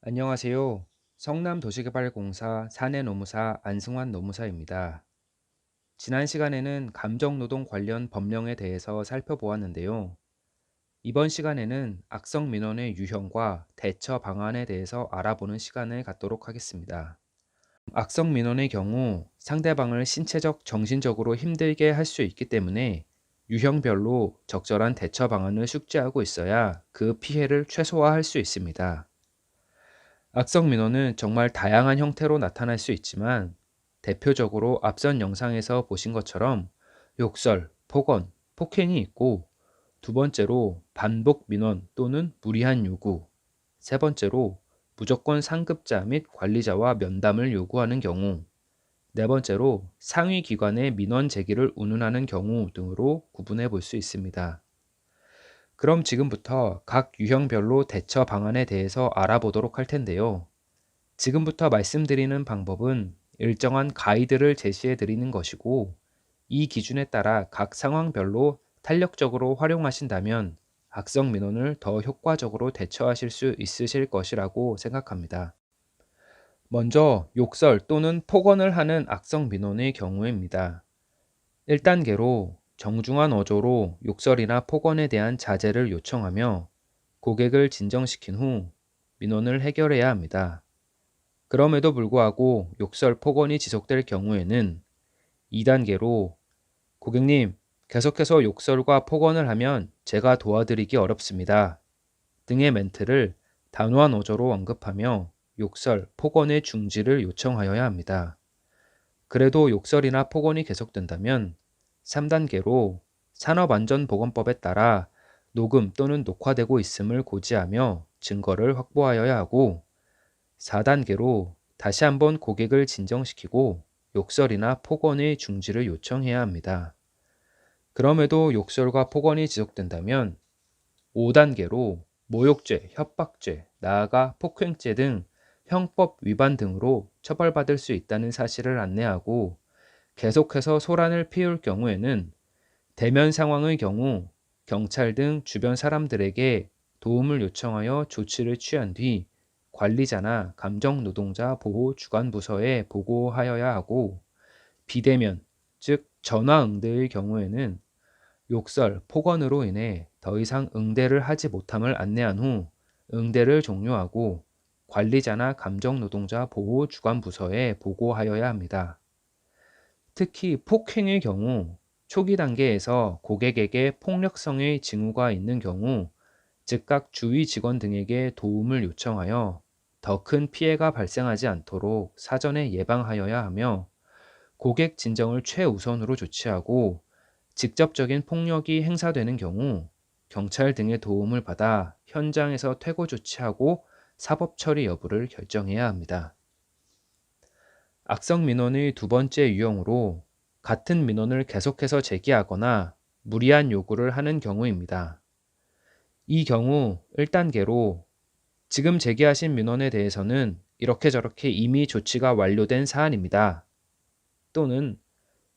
안녕하세요. 성남도시개발공사 사내노무사 안승환 노무사입니다. 지난 시간에는 감정노동 관련 법령에 대해서 살펴보았는데요. 이번 시간에는 악성민원의 유형과 대처 방안에 대해서 알아보는 시간을 갖도록 하겠습니다. 악성민원의 경우 상대방을 신체적, 정신적으로 힘들게 할 수 있기 때문에 유형별로 적절한 대처 방안을 숙지하고 있어야 그 피해를 최소화할 수 있습니다. 악성 민원은 정말 다양한 형태로 나타날 수 있지만 대표적으로 앞선 영상에서 보신 것처럼 욕설, 폭언, 폭행이 있고, 두 번째로 반복 민원 또는 무리한 요구, 세 번째로 무조건 상급자 및 관리자와 면담을 요구하는 경우, 네 번째로 상위 기관의 민원 제기를 운운하는 경우 등으로 구분해 볼 수 있습니다. 그럼 지금부터 각 유형별로 대처 방안에 대해서 알아보도록 할 텐데요. 지금부터 말씀드리는 방법은 일정한 가이드를 제시해 드리는 것이고, 이 기준에 따라 각 상황별로 탄력적으로 활용하신다면 악성 민원을 더 효과적으로 대처하실 수 있으실 것이라고 생각합니다. 먼저 욕설 또는 폭언을 하는 악성 민원의 경우입니다. 1단계로 정중한 어조로 욕설이나 폭언에 대한 자제를 요청하며 고객을 진정시킨 후 민원을 해결해야 합니다. 그럼에도 불구하고 욕설 폭언이 지속될 경우에는 2단계로 고객님, 계속해서 욕설과 폭언을 하면 제가 도와드리기 어렵습니다 등의 멘트를 단호한 어조로 언급하며 욕설, 폭언의 중지를 요청하여야 합니다. 그래도 욕설이나 폭언이 계속된다면 3단계로 산업안전보건법에 따라 녹음 또는 녹화되고 있음을 고지하며 증거를 확보하여야 하고, 4단계로 다시 한번 고객을 진정시키고 욕설이나 폭언의 중지를 요청해야 합니다. 그럼에도 욕설과 폭언이 지속된다면 5단계로 모욕죄, 협박죄, 나아가 폭행죄 등 형법 위반 등으로 처벌받을 수 있다는 사실을 안내하고, 계속해서 소란을 피울 경우에는 대면 상황의 경우 경찰 등 주변 사람들에게 도움을 요청하여 조치를 취한 뒤 관리자나 감정노동자 보호 주관부서에 보고하여야 하고, 비대면, 즉 전화 응대의 경우에는 욕설, 폭언으로 인해 더 이상 응대를 하지 못함을 안내한 후 응대를 종료하고 관리자나 감정노동자 보호 주관부서에 보고하여야 합니다. 특히 폭행의 경우 초기 단계에서 고객에게 폭력성의 징후가 있는 경우 즉각 주위 직원 등에게 도움을 요청하여 더 큰 피해가 발생하지 않도록 사전에 예방하여야 하며, 고객 진정을 최우선으로 조치하고 직접적인 폭력이 행사되는 경우 경찰 등의 도움을 받아 현장에서 퇴고 조치하고 사법 처리 여부를 결정해야 합니다. 악성 민원의 두 번째 유형으로 같은 민원을 계속해서 제기하거나 무리한 요구를 하는 경우입니다. 이 경우 1단계로 지금 제기하신 민원에 대해서는 이렇게 저렇게 이미 조치가 완료된 사안입니다, 또는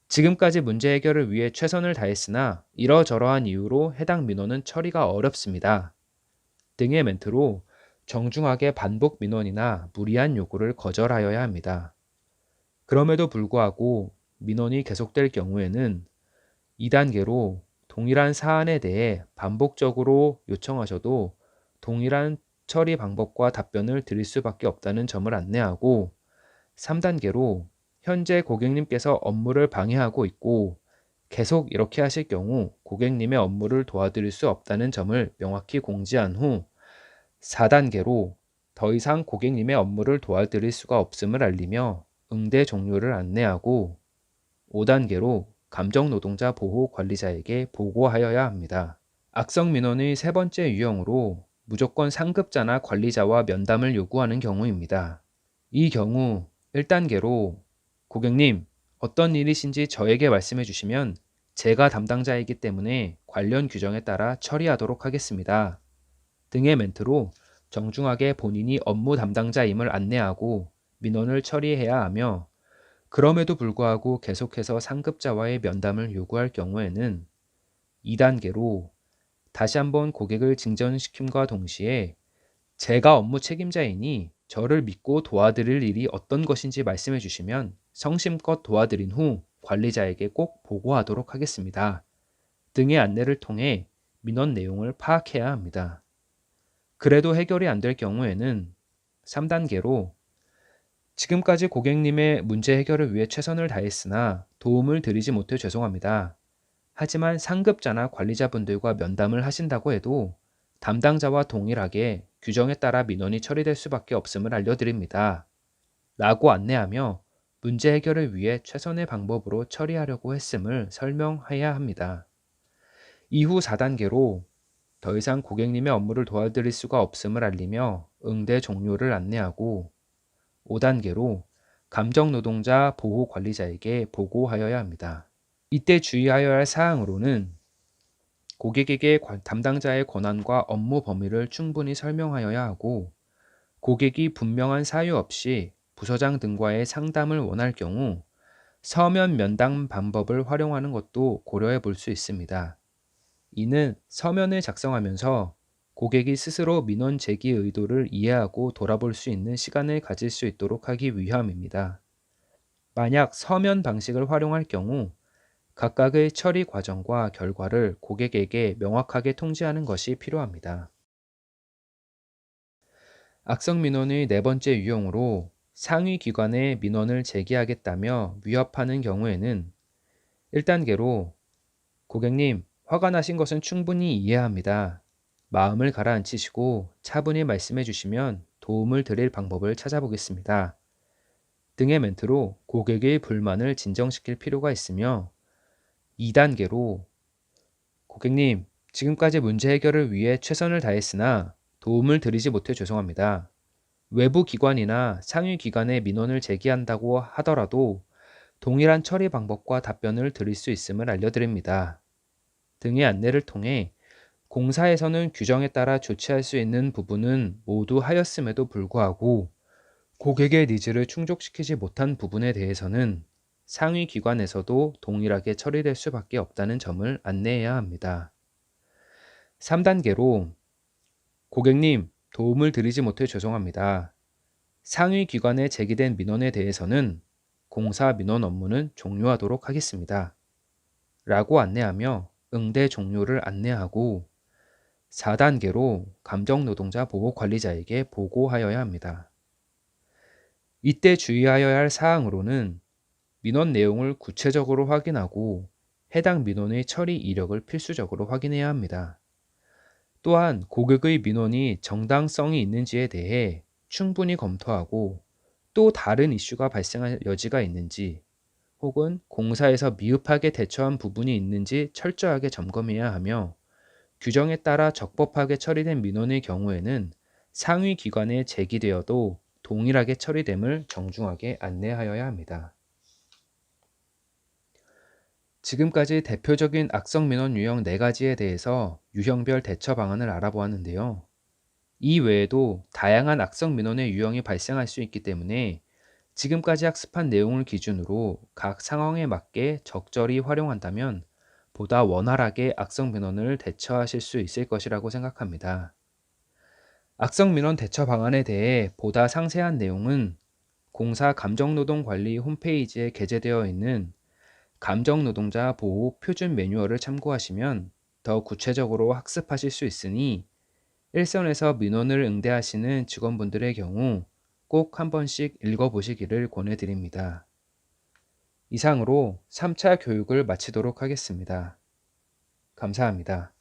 지금까지 문제 해결을 위해 최선을 다했으나 이러저러한 이유로 해당 민원은 처리가 어렵습니다 등의 멘트로 정중하게 반복 민원이나 무리한 요구를 거절하여야 합니다. 그럼에도 불구하고 민원이 계속될 경우에는 2단계로 동일한 사안에 대해 반복적으로 요청하셔도 동일한 처리 방법과 답변을 드릴 수밖에 없다는 점을 안내하고, 3단계로 현재 고객님께서 업무를 방해하고 있고 계속 이렇게 하실 경우 고객님의 업무를 도와드릴 수 없다는 점을 명확히 공지한 후 4단계로 더 이상 고객님의 업무를 도와드릴 수가 없음을 알리며 응대 종료를 안내하고, 5단계로 감정노동자 보호 관리자에게 보고하여야 합니다. 악성 민원의 세 번째 유형으로 무조건 상급자나 관리자와 면담을 요구하는 경우입니다. 이 경우 1단계로 고객님, 어떤 일이신지 저에게 말씀해 주시면 제가 담당자이기 때문에 관련 규정에 따라 처리하도록 하겠습니다 등의 멘트로 정중하게 본인이 업무 담당자임을 안내하고 민원을 처리해야 하며, 그럼에도 불구하고 계속해서 상급자와의 면담을 요구할 경우에는 2단계로 다시 한번 고객을 진전시킴과 동시에 제가 업무 책임자이니 저를 믿고 도와드릴 일이 어떤 것인지 말씀해 주시면 성심껏 도와드린 후 관리자에게 꼭 보고하도록 하겠습니다. 등의 안내를 통해 민원 내용을 파악해야 합니다. 그래도 해결이 안 될 경우에는 3단계로 지금까지 고객님의 문제 해결을 위해 최선을 다했으나 도움을 드리지 못해 죄송합니다. 하지만 상급자나 관리자분들과 면담을 하신다고 해도 담당자와 동일하게 규정에 따라 민원이 처리될 수밖에 없음을 알려드립니다. 라고 안내하며 문제 해결을 위해 최선의 방법으로 처리하려고 했음을 설명해야 합니다. 이후 4단계로 더 이상 고객님의 업무를 도와드릴 수가 없음을 알리며 응대 종료를 안내하고 5단계로 감정노동자 보호관리자에게 보고하여야 합니다. 이때 주의하여야 할 사항으로는 고객에게 담당자의 권한과 업무 범위를 충분히 설명하여야 하고 고객이 분명한 사유 없이 부서장 등과의 상담을 원할 경우 서면 면담 방법을 활용하는 것도 고려해 볼 수 있습니다. 이는 서면을 작성하면서 고객이 스스로 민원 제기 의도를 이해하고 돌아볼 수 있는 시간을 가질 수 있도록 하기 위함입니다. 만약 서면 방식을 활용할 경우 각각의 처리 과정과 결과를 고객에게 명확하게 통지하는 것이 필요합니다. 악성 민원의 네 번째 유형으로 상위 기관에 민원을 제기하겠다며 위협하는 경우에는 1단계로 고객님, 화가 나신 것은 충분히 이해합니다. 마음을 가라앉히시고 차분히 말씀해 주시면 도움을 드릴 방법을 찾아보겠습니다. 등의 멘트로 고객의 불만을 진정시킬 필요가 있으며 2단계로 고객님, 지금까지 문제 해결을 위해 최선을 다했으나 도움을 드리지 못해 죄송합니다. 외부 기관이나 상위 기관에 민원을 제기한다고 하더라도 동일한 처리 방법과 답변을 드릴 수 있음을 알려드립니다. 등의 안내를 통해 공사에서는 규정에 따라 조치할 수 있는 부분은 모두 하였음에도 불구하고 고객의 니즈를 충족시키지 못한 부분에 대해서는 상위 기관에서도 동일하게 처리될 수밖에 없다는 점을 안내해야 합니다. 3단계로 고객님, 도움을 드리지 못해 죄송합니다. 상위 기관에 제기된 민원에 대해서는 공사 민원 업무는 종료하도록 하겠습니다. 라고 안내하며 응대 종료를 안내하고 4단계로 감정노동자 보호관리자에게 보고하여야 합니다. 이때 주의하여야 할 사항으로는 민원 내용을 구체적으로 확인하고 해당 민원의 처리 이력을 필수적으로 확인해야 합니다. 또한 고객의 민원이 정당성이 있는지에 대해 충분히 검토하고 또 다른 이슈가 발생할 여지가 있는지 혹은 공사에서 미흡하게 대처한 부분이 있는지 철저하게 점검해야 하며 규정에 따라 적법하게 처리된 민원의 경우에는 상위 기관에 제기되어도 동일하게 처리됨을 정중하게 안내하여야 합니다. 지금까지 대표적인 악성 민원 유형 4가지에 대해서 유형별 대처 방안을 알아보았는데요. 이 외에도 다양한 악성 민원의 유형이 발생할 수 있기 때문에 지금까지 학습한 내용을 기준으로 각 상황에 맞게 적절히 활용한다면 보다 원활하게 악성 민원을 대처하실 수 있을 것이라고 생각합니다. 악성 민원 대처 방안에 대해 보다 상세한 내용은 공사 감정노동관리 홈페이지에 게재되어 있는 감정노동자 보호 표준 매뉴얼을 참고하시면 더 구체적으로 학습하실 수 있으니 일선에서 민원을 응대하시는 직원분들의 경우 꼭 한 번씩 읽어보시기를 권해드립니다. 이상으로 3차 교육을 마치도록 하겠습니다. 감사합니다.